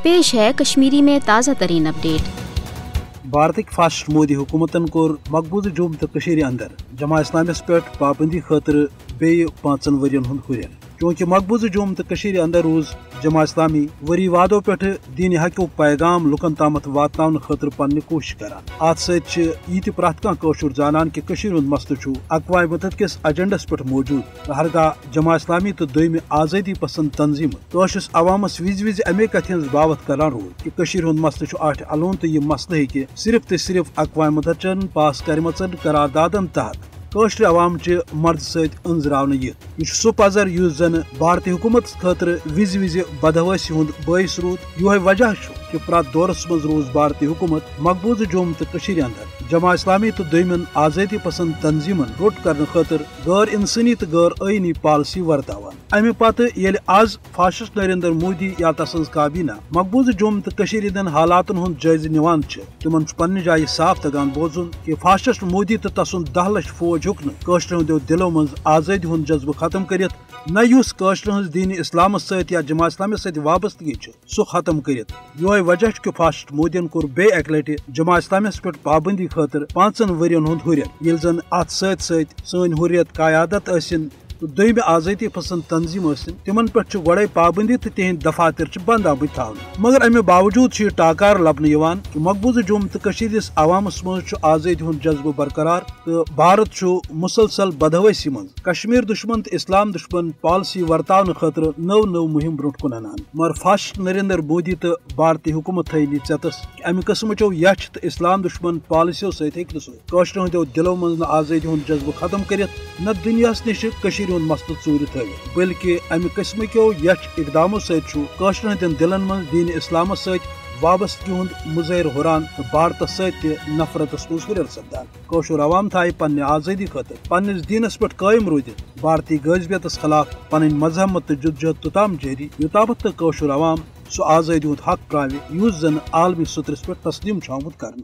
पेश है कश्मीरी में ताज़ा तरीन अपडेट। भारत फासिस्ट मोदी हुकूमतन कोर मकबूज जुम तो अंदर जमा इस्लामिस पे पाबंदी खतर बे 5 वरियन हुंद हुरियन चूंकि मकबूज जुम तो अंदर रोज जमा इस्लामी वरी वादों पे दीन हक़ुक पैगाम लुकन तामत वातन खतर पन्ने कोशिश करान अत सत प्रत कह जानान कि मसल अक़वाम मुत्तहिदा किस एजेंडस पे मौजूद हरगाह जमा इस्लामी तो दोम आज़ादी पसंद तंजीम कशस अवामस विज अमे कथ बावत करान रोज कि मसल आठ अलून तो यह मसल हे सिर्फ तो सिर्फ अक़वाम मुत्तहिदा पास करमचन करारदादन तहत कशर अवाम मर्द सरावन यह सह पजर युस जन भारतीय हुकूमत खतर विज बदहवासी हुंद बायस रूद यो वजह कि प्रत दौरस मज रोज भारतीय हुकूमत मकबूज जुम तो अंदर जमा इस्लामी तो दोमन आज़ादी पसंद तंजीमन रोट करने खतर गैर इंसानी तो गैर आईनी पॉलिसी वर्तावान अमे पत येल आज फासिस्ट नरेंद्र मोदी या तसंज काबीना मकबूज जुम तो हिंदन हालातन हुंद जायज निवान तिमन पन्ने जाय साफ तगान बोजुन कि फासिस्ट मोदी तो तसुंद 10 लाख फौज हुक कशर दिलों मज आज़ादी हुंद जज्बा खत्म कर न युस कशर दीन इस्लाम सत या जमा इस्लामी सत वाबस्तगी सह खत्म कर यो वजह कि फासिस्ट मोदियन कोर बे एक लटि जमा इस्लामिस पे पाबंदी खतर 5 वरियन हुंद हुरियन येल जन अत सन हुर्रियत क़यादत असिन तो दोम आज़ादी पसंद तंजीम तिमन पे गड़े पाबंदी तो तिहद दफातर बंद आमत थावन मगर अमे बावजूद टाकार लबन कि मकबूज जुम तो अवामस मज आज़ादी हुंद जज्बा बरकरार तो भारत मुसलसल बदहवासी मज कश्मीर दुश्मन तो इस्लाम दुश्मन पॉलिसी वर्तावन खतर नव मुहिम ब्रोट कुन अनान मगर फासिस्ट नरेंद्र मोदी तो भारतीय हुकूमत थी चतस अमे कस्मचो यछ तो इस्लाम दुश्मन पॉलिसियों सत कशर दिलों मज आज़ादी हुंद जज्बा खत्म कर न दुनियास निश मसल चूर थवित बल्कि अमे किस्मो यछ इकदामों सशर हंदन दिलन मज दीन इस्लाम सत वाबस्तगी हुंद मुजहर हुरान तो भारत सत नफरतस मज हुरर सपदान कशर अवाम थाय पन्ने आज़ादी खतर पन्निस दीनस पे कायम रूदित भारतीय गजबियतस खिलाफ पन मजहमत तो जुदजहद तोताम जारी योताबत तो कशर अवाम सह आज़ादी हुंद हक प्रावे युस जन आलमी सतरस पे तस्लीम आमुत कर।